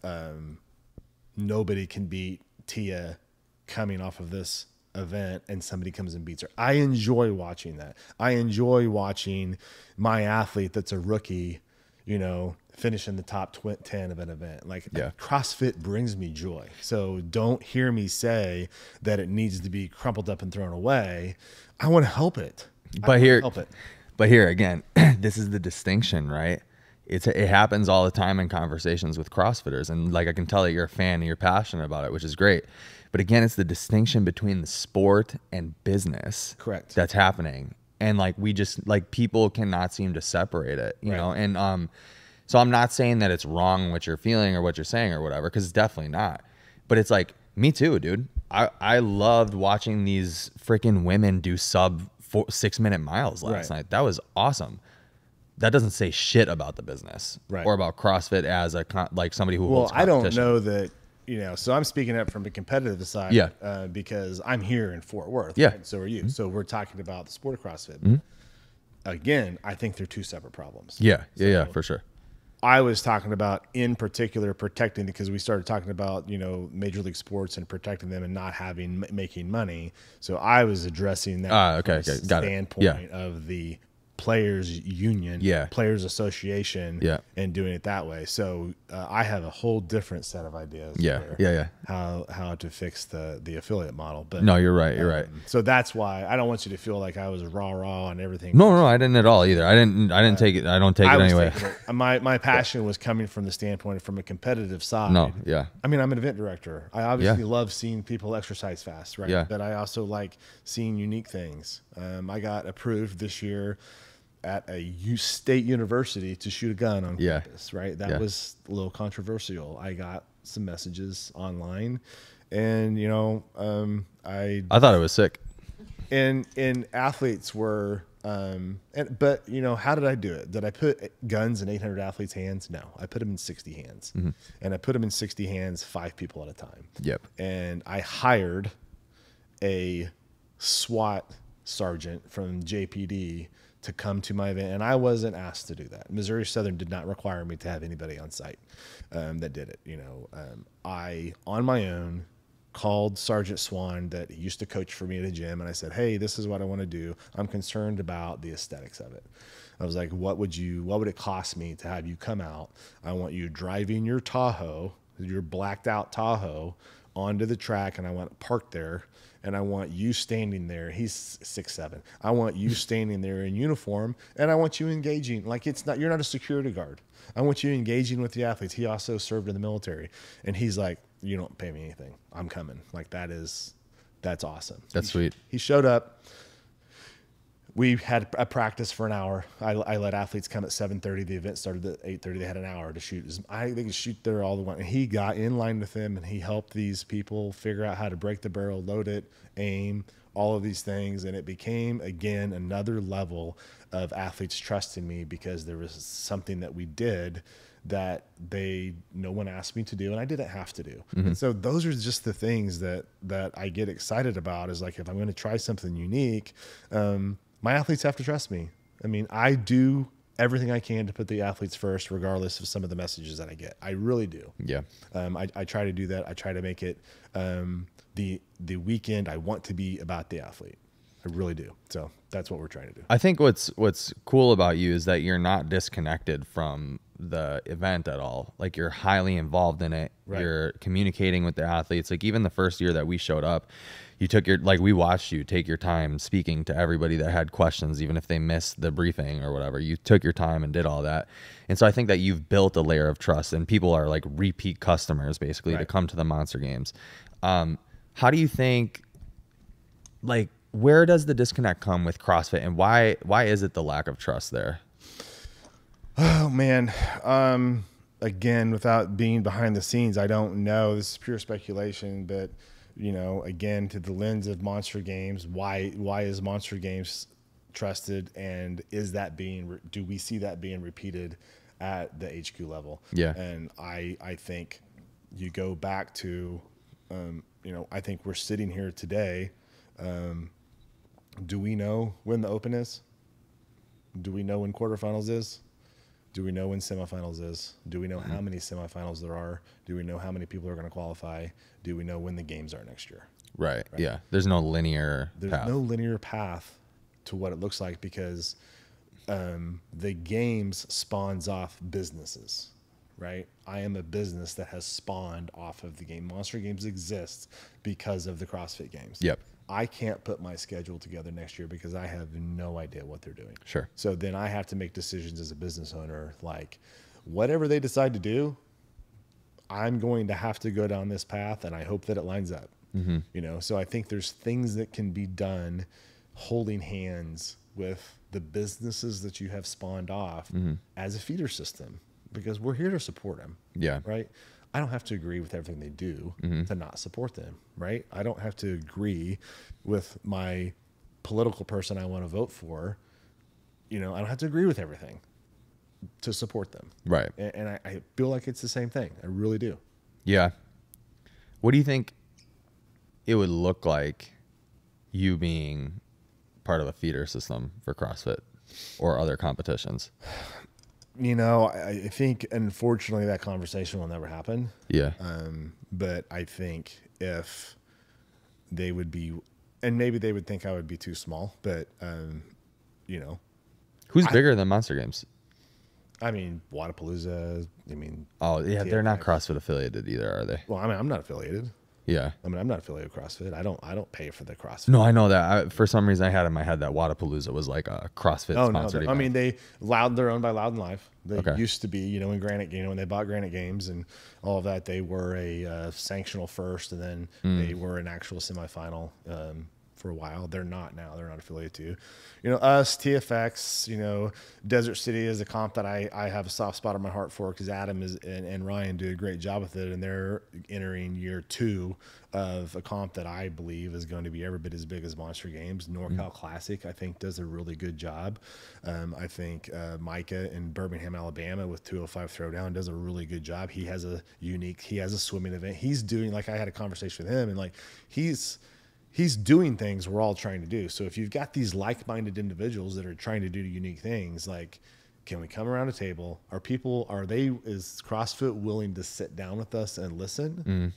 nobody can beat Tia coming off of this event and somebody comes and beats her. I enjoy watching that. I enjoy watching my athlete that's a rookie, finish in the top 10 of an event. Like, CrossFit brings me joy. So don't hear me say that it needs to be crumpled up and thrown away. I want to help it. But here again, this is the distinction, right? It happens all the time in conversations with CrossFitters. And like, I can tell that you're a fan and you're passionate about it, which is great. But again, it's the distinction between the sport and business. Correct. That's happening. And like, people cannot seem to separate it, you know? And so I'm not saying that it's wrong what you're feeling or what you're saying or whatever, because it's definitely not. But it's like, me too, dude. I loved watching these freaking women do sub 6 minute miles last night. That was awesome. That doesn't say shit about the business or about CrossFit as somebody who holds competition. I don't know that, so I'm speaking up from the competitive side because I'm here in Fort Worth. Yeah. Right? So are you. So we're talking about the sport of CrossFit. Again, I think they're 2 separate problems. Yeah, for sure. I was talking about in particular protecting, because we started talking about, Major League Sports and protecting them and not making money. So I was addressing that standpoint of the players union, players association, and doing it that way. So I have a whole different set of ideas. How to fix the affiliate model. But no, you're right. You're right. So that's why I don't want you to feel like I was raw on everything. No, I didn't at all either. I didn't take it. I don't take it anyway. My passion was coming from the standpoint from a competitive side. I mean, I'm an event director. I obviously love seeing people exercise fast, right? Yeah. But I also like seeing unique things. I got approved this year at a state university to shoot a gun on campus, right? That was a little controversial. I got some messages online And, I thought it was sick. and athletes were, but how did I do it? Did I put guns in 800 athletes' hands? No, I put them in 60 hands, and I put them in 60 hands, 5 people at a time. Yep. And I hired a SWAT sergeant from JPD to come to my event, and I wasn't asked to do that. Missouri Southern did not require me to have anybody on site that did it. I, on my own, called Sergeant Swan that used to coach for me at a gym, and I said, hey, this is what I want to do. I'm concerned about the aesthetics of it. I was like, what would it cost me to have you come out? I want you driving your Tahoe, your blacked out Tahoe, onto the track, and I want it parked there. And I want you standing there. He's 6'7". I want you standing there in uniform, and I want you engaging. Like, you're not a security guard. I want you engaging with the athletes. He also served in the military, and he's like, you don't pay me anything. I'm coming. Like, that's awesome. That's sweet. He showed up. We had a practice for an hour. I let athletes come at 7:30. The event started at 8:30. They had an hour to shoot. They could shoot there all the way. And he got in line with them, and he helped these people figure out how to break the barrel, load it, aim, all of these things. And it became, again, another level of athletes trusting me because there was something that we did that no one asked me to do, and I didn't have to do. And so those are just the things that I get excited about, is like, if I'm going to try something unique, my athletes have to trust me. I mean, I do everything I can to put the athletes first, regardless of some of the messages that I get. I really do. Yeah. I try to do that. I try to make it the weekend. I want to be about the athlete. I really do. So that's what we're trying to do. I think what's cool about you is that you're not disconnected from the event at all. Like, you're highly involved in it. Right. You're communicating with the athletes. Like, even the first year that we showed up, we watched you take your time speaking to everybody that had questions, even if they missed the briefing or whatever. You took your time and did all that. And so I think that you've built a layer of trust, and people are like repeat customers basically to come to the Monster Games. How do you think, like, where does the disconnect come with CrossFit, and why is it the lack of trust there? Oh man. Again, without being behind the scenes, I don't know. This is pure speculation, but again, to the lens of Monster Games, why is Monster Games trusted, and do we see that being repeated at the HQ level? Yeah. And I think you go back to, I think we're sitting here today. Do we know when the Open is? Do we know when quarterfinals is? Do we know when semifinals is? Do we know how many semifinals there are? Do we know how many people are going to qualify? Do we know when the games are next year? Right. Yeah. There's no linear path to what it looks like, because the games spawns off businesses, right? I am a business that has spawned off of the game. Monster Games exists because of the CrossFit Games. Yep. I can't put my schedule together next year because I have no idea what they're doing. Sure. So then I have to make decisions as a business owner, like, whatever they decide to do, I'm going to have to go down this path, and I hope that it lines up. So I think there's things that can be done holding hands with the businesses that you have spawned off as a feeder system, because we're here to support them. Yeah. Right. I don't have to agree with everything they do to not support them, right? I don't have to agree with my political person I want to vote for. I don't have to agree with everything to support them. Right. And I feel like it's the same thing. I really do. Yeah. What do you think it would look like, you being part of a feeder system for CrossFit or other competitions? I think, unfortunately, that conversation will never happen. Yeah. But I think if they would be, and maybe they would think I would be too small, but, Who's bigger than Monster Games? I mean, Wadapalooza. Oh, yeah, they're not CrossFit affiliated either, are they? Well, I'm not affiliated. Yeah. I'm not affiliated with CrossFit. I don't pay for the CrossFit. No, I know that. For some reason, I had in my head that Wadapalooza was like a CrossFit sponsored event. They're owned by Loud and Live. They Okay. used to be, in Granite, when they bought Granite Games and all of that, they were a sanctional first, and then they were an actual semifinal for a while. They're not now. They're not affiliated to. Us, TFX, Desert City is a comp that I have a soft spot in my heart for because Adam and Ryan do a great job with it, and they're entering year 2 of a comp that I believe is going to be every bit as big as Monster Games. NorCal Classic, I think, does a really good job. I think Micah in Birmingham, Alabama with 205 Throwdown does a really good job. He has a swimming event. He's doing, like, I had a conversation with him, and like he's doing things we're all trying to do. So if you've got these like-minded individuals that are trying to do unique things, like, can we come around a table? Is CrossFit willing to sit down with us and listen?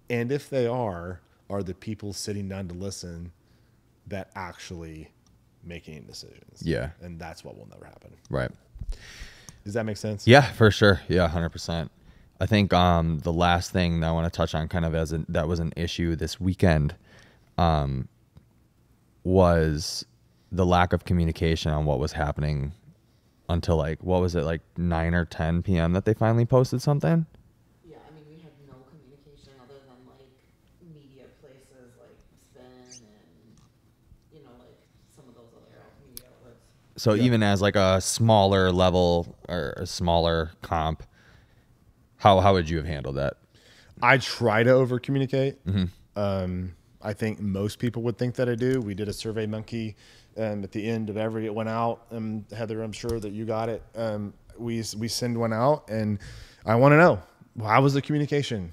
And if they are the people sitting down to listen that actually making decisions? Yeah. And that's what will never happen. Right. Does that make sense? Yeah, for sure. Yeah, 100%. I think the last thing that I want to touch on kind of that was an issue this weekend was the lack of communication on what was happening until, like, what was it, like 9 or 10 p.m. that they finally posted something? Yeah, I mean, we had no communication other than, like, media places like Spin and, like, some of those other media outlets. So even as, like, a smaller level or a smaller comp, how would you have handled that? I try to over communicate. I think most people would think that I do. We did a Survey Monkey at the end of it went out. Heather, I'm sure that you got it. We send one out, and I want to know, how was the communication?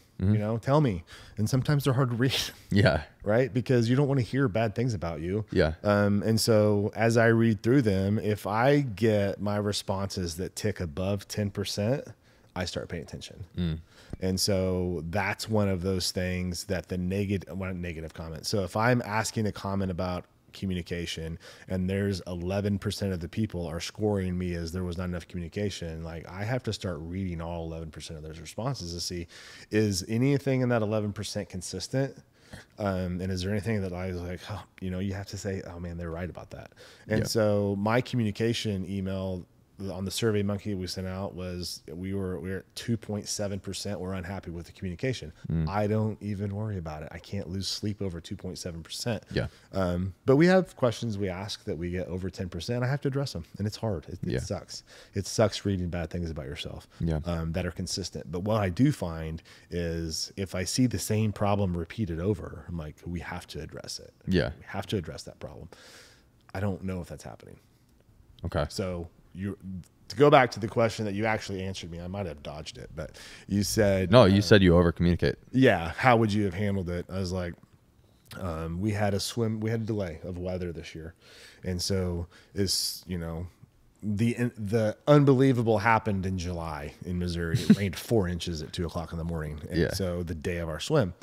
Tell me. And sometimes they're hard to read. Yeah. Right? Because you don't want to hear bad things about you. Yeah. And so as I read through them, if I get my responses that tick above 10%, I start paying attention. And so that's one of those things that the negative comment. So if I'm asking a comment about communication and there's 11% of the people are scoring me as there was not enough communication, like, I have to start reading all 11% of those responses to see, is anything in that 11% consistent? And is there anything that I was like, you have to say, oh man, they're right about that. And so my communication email on the Survey Monkey we sent out was we're at 2.7%. We're unhappy with the communication. I don't even worry about it. I can't lose sleep over 2.7%. Yeah. But we have questions we ask that we get over 10%. I have to address them, and it's hard. It sucks. It sucks reading bad things about yourself that are consistent. But what I do find is if I see the same problem repeated over, I'm like, we have to address it. Yeah. We have to address that problem. I don't know if that's happening. Okay. So to go back to the question that you actually answered me, I might have dodged it, but you said... No, you said you over communicate. Yeah. How would you have handled it? I was like, we had a delay of weather this year. And so the unbelievable happened in July in Missouri. It rained 4 inches at 2:00 in the morning. And so the day of our swim,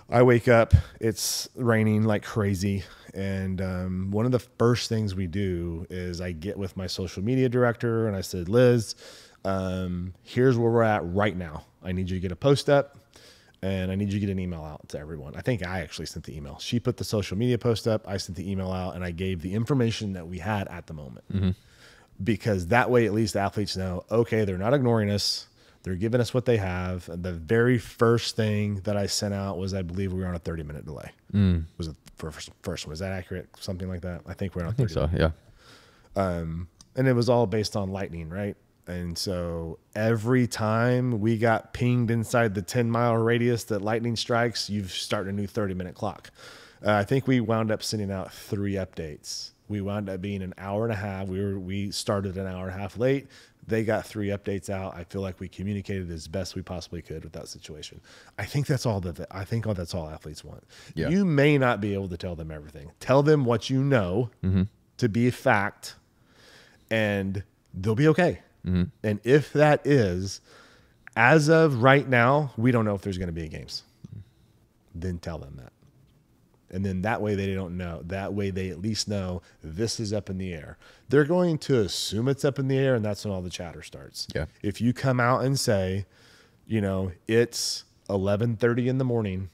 I wake up, it's raining like crazy. And one of the first things we do is I get with my social media director and I said, Liz, here's where we're at right now. I need you to get a post up and I need you to get an email out to everyone. I think I actually sent the email. She put the social media post up. I sent the email out and I gave the information that we had at the moment. Because that way, at least athletes know, okay, they're not ignoring us. They're giving us what they have. And the very first thing that I sent out was, I believe we were on a 30-minute delay. Was it first one? Is that accurate? Something like that? I think we're on 30 minutes. I think so, yeah. And it was all based on lightning, right? And so every time we got pinged inside the 10-mile radius that lightning strikes, you start a new 30-minute clock. I think we wound up sending out 3 updates. We wound up being an hour and a half. We started an hour and a half late. They got 3 updates out. I feel like we communicated as best we possibly could with that situation. I think that's all that's all athletes want. Yeah. You may not be able to tell them everything. Tell them what you know to be a fact, and they'll be okay. And if that is, as of right now, we don't know if there's going to be games. Then tell them that. And then that way they don't know. That way they at least know this is up in the air. They're going to assume it's up in the air, and that's when all the chatter starts. Yeah. If you come out and say, it's 11:30 in the morning,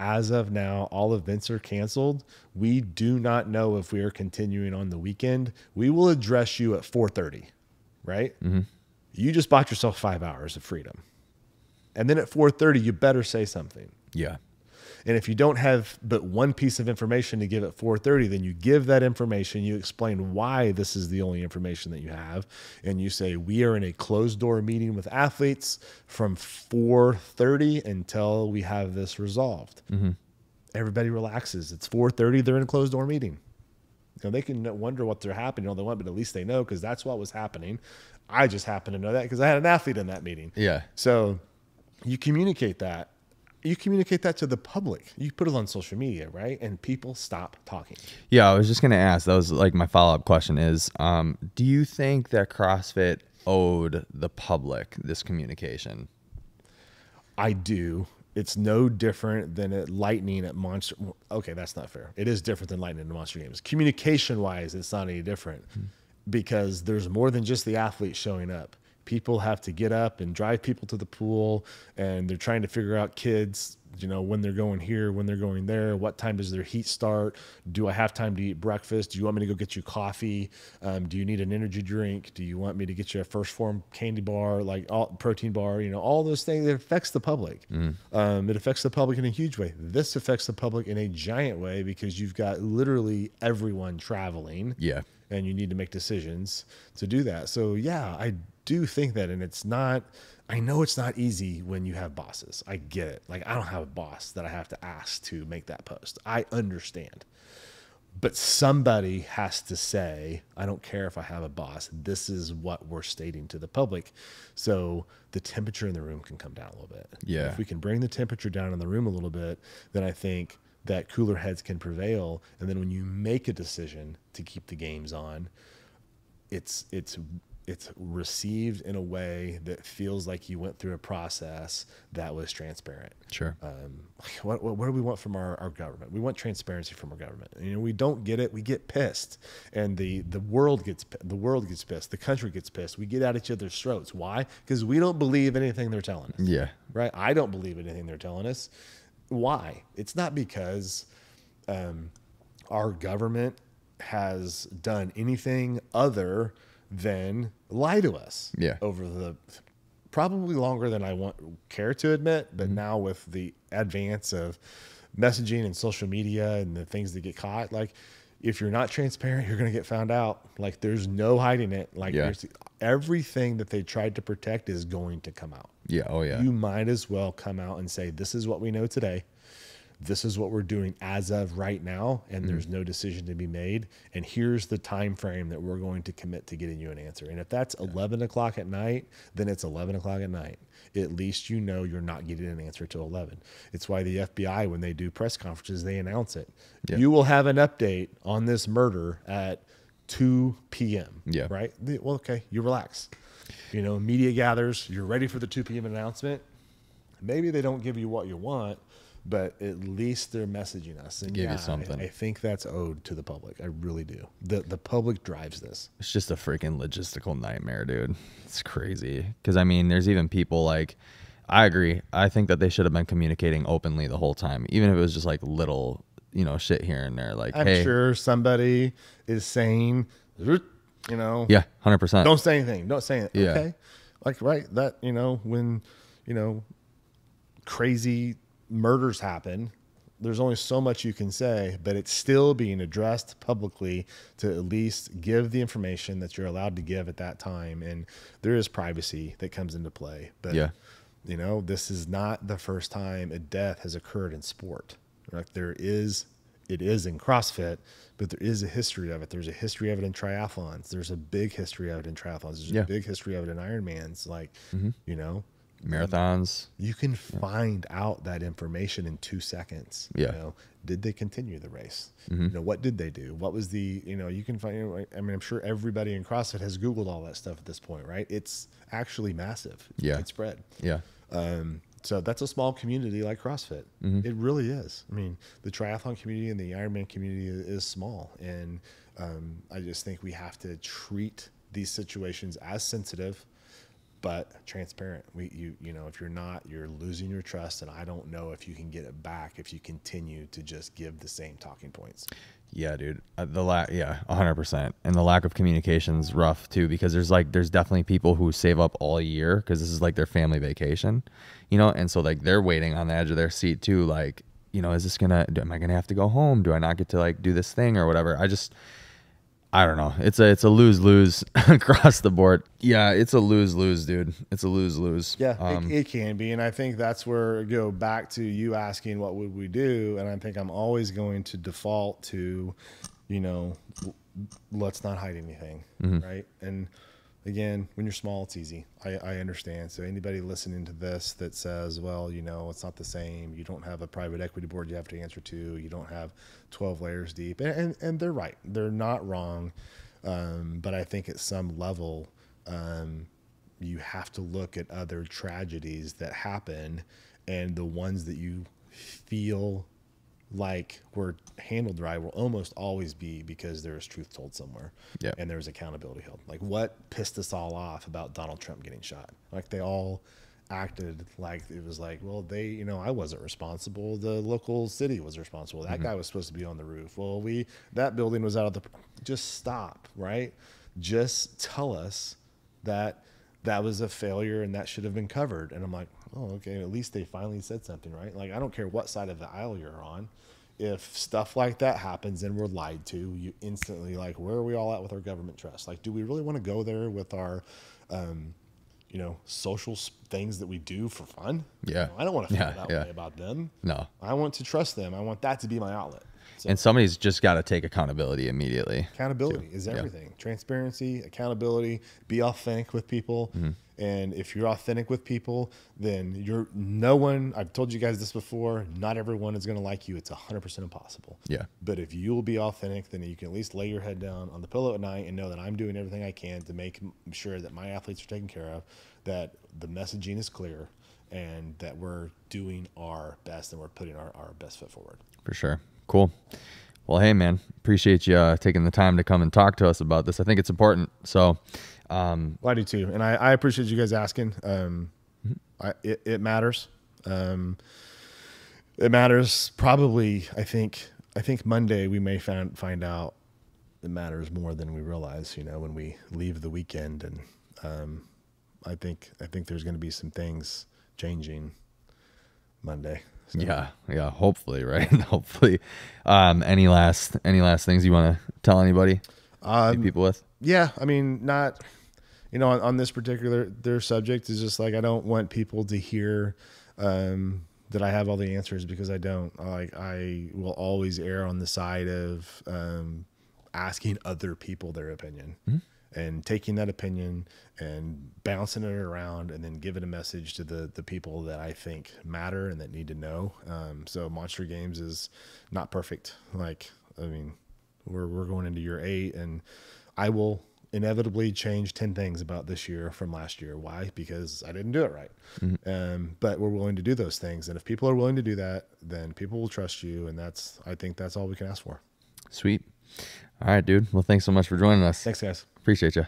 as of now, all events are canceled. We do not know if we are continuing on the weekend. We will address you at 4:30, right? You just bought yourself 5 hours of freedom. And then at 4:30, you better say something. Yeah. And if you don't have but one piece of information to give at 4:30, then you give that information, you explain why this is the only information that you have, and you say, we are in a closed door meeting with athletes from 4:30 until we have this resolved. Everybody relaxes. It's 4:30, they're in a closed door meeting. They can wonder what they're happening all they want, but at least they know, because that's what was happening. I just happen to know that because I had an athlete in that meeting. Yeah. So you communicate that. You communicate that to the public. You put it on social media, right? And people stop talking. Yeah, I was just going to ask. That was like my follow-up question is, do you think that CrossFit owed the public this communication? I do. It's no different than at Lightning at Monster. Okay, that's not fair. It is different than Lightning at Monster Games. Communication-wise, it's not any different because there's more than just the athlete showing up. People have to get up and drive people to the pool, and they're trying to figure out kids, when they're going here, when they're going there, what time does their heat start? Do I have time to eat breakfast? Do you want me to go get you coffee? Do you need an energy drink? Do you want me to get you a First Form candy bar, like protein bar? All those things. It affects the public. It affects the public in a huge way. This affects the public in a giant way because you've got literally everyone traveling. Yeah. And you need to make decisions to do that. So yeah, I do think that, and I know it's not easy when you have bosses. I get it. Like, I don't have a boss that I have to ask to make that post. I understand. But somebody has to say, I don't care if I have a boss, this is what we're stating to the public. So the temperature in the room can come down a little bit. Yeah. If we can bring the temperature down in the room a little bit, then I think that cooler heads can prevail. And then when you make a decision to keep the games on, it's received in a way that feels like you went through a process that was transparent. Sure. What do we want from our government? We want transparency from our government. We don't get it. We get pissed, and the world gets pissed. The country gets pissed. We get at each other's throats. Why? Because we don't believe anything they're telling us. Yeah. Right. I don't believe anything they're telling us. Why? It's not because our government has done anything other than lie to us over the probably longer than I care to admit, but now with the advance of messaging and social media and the things that get caught, like if you're not transparent, you're going to get found out. Like there's no hiding it. Like everything that they tried to protect is going to come out. Yeah. Oh yeah. You might as well come out and say, this is what we know today. This is what we're doing as of right now, and there's no decision to be made. And here's the time frame that we're going to commit to getting you an answer. And if that's 11 o'clock at night, then it's 11 o'clock at night. At least you know you're not getting an answer till 11. It's why the FBI, when they do press conferences, they announce it. Yeah. You will have an update on this murder at 2 p.m. Yeah. Right? Well, okay, you relax. Media gathers, you're ready for the 2 p.m. announcement. Maybe they don't give you what you want, but at least they're messaging us. And give you something. I think that's owed to the public. I really do. The public drives this. It's just a freaking logistical nightmare, dude. It's crazy. Because, there's even people like, I agree. I think that they should have been communicating openly the whole time, even if it was just like little, shit here and there. Like, I'm sure somebody is saying, Yeah, 100%. Don't say anything. Don't say anything. Yeah. Okay. Like, right. That, when, crazy murders happen, there's only so much you can say, but it's still being addressed publicly to at least give the information that you're allowed to give at that time. And there is privacy that comes into play, but this is not the first time a death has occurred in sport. Like it is in CrossFit, but there is a history of it. There's a history of it in triathlons. There's a big history of it in triathlons. There's a big history of it in Ironmans. Like, marathons. You can find out that information in 2 seconds. Yeah. Did they continue the race? What did they do? What was the, you can find, I'm sure everybody in CrossFit has Googled all that stuff at this point, right? It's actually massive. It's widespread. Yeah. So that's a small community like CrossFit. It really is. The triathlon community and the Ironman community is small. And I just think we have to treat these situations as sensitive, but transparent. If you're not, you're losing your trust, and I don't know if you can get it back if you continue to just give the same talking points. Yeah, dude. 100%. And the lack of communication is rough too, because there's definitely people who save up all year because this is like their family vacation, and so like they're waiting on the edge of their seat too. Like, you know, am I gonna have to go home? Do I not get to like do this thing or whatever? I don't know. It's a lose-lose across the board. Yeah, it's a lose-lose, dude. It's a lose-lose. Yeah, it can be. And I think that's where I go back to you asking what would we do? And I think I'm always going to default to, you know, let's not hide anything, right? And again, when you're small, it's easy. I understand. So anybody listening to this that says, well, you know, it's not the same. You don't have a private equity board you have to answer to. You don't have 12 layers deep. And they're right. They're not wrong. But I think at some level, you have to look at other tragedies that happen, and the ones that you feel like were handled right will almost always be because there is truth told somewhere, and there was accountability held. Like, what pissed us all off about Donald Trump getting shot? Like, they all acted like it was like, well, you know, I wasn't responsible. The local city was responsible. That guy was supposed to be on the roof. Well, that building was out of just stop, right? Just tell us that was a failure and that should have been covered. And I'm like, oh, okay, at least they finally said something, right? Like, I don't care what side of the aisle you're on. If stuff like that happens and we're lied to, you instantly, like, where are we all at with our government trust? Like, do we really want to go there with our, you know, social things that we do for fun? Yeah. You know, I don't want to feel that way about them. No. I want to trust them. I want that to be my outlet. So, and somebody's just got to take accountability immediately. Accountability is everything. Transparency, accountability, be authentic with people. And if you're authentic with people, then I've told you guys this before, not everyone is going to like you. It's 100% impossible. Yeah. But if you will be authentic, then you can at least lay your head down on the pillow at night and know that I'm doing everything I can to make sure that my athletes are taken care of, that the messaging is clear, and that we're doing our best and we're putting our best foot forward. For sure. Cool. Well, hey, man, appreciate you taking the time to come and talk to us about this. I think it's important. So, well, I do too. And I appreciate you guys asking. It matters. It matters probably. I think Monday we may find out it matters more than we realize, you know, when we leave the weekend. And, I think there's going to be some things changing Monday. So. Yeah. Hopefully, right? Hopefully. Any last things you want to tell anybody? People with? Yeah. I mean, not, you know, on this their subject is just like, I don't want people to hear, that I have all the answers, because I don't. Like, I will always err on the side of, asking other people their opinion. And taking that opinion and bouncing it around and then giving a message to the people that I think matter and that need to know. So Monster Games is not perfect. Like, I mean, we're going into year 8, and I will inevitably change 10 things about this year from last year. Why? Because I didn't do it right. But we're willing to do those things. And if people are willing to do that, then people will trust you. And I think that's all we can ask for. Sweet. All right, dude. Well, thanks so much for joining us. Thanks, guys. Appreciate you.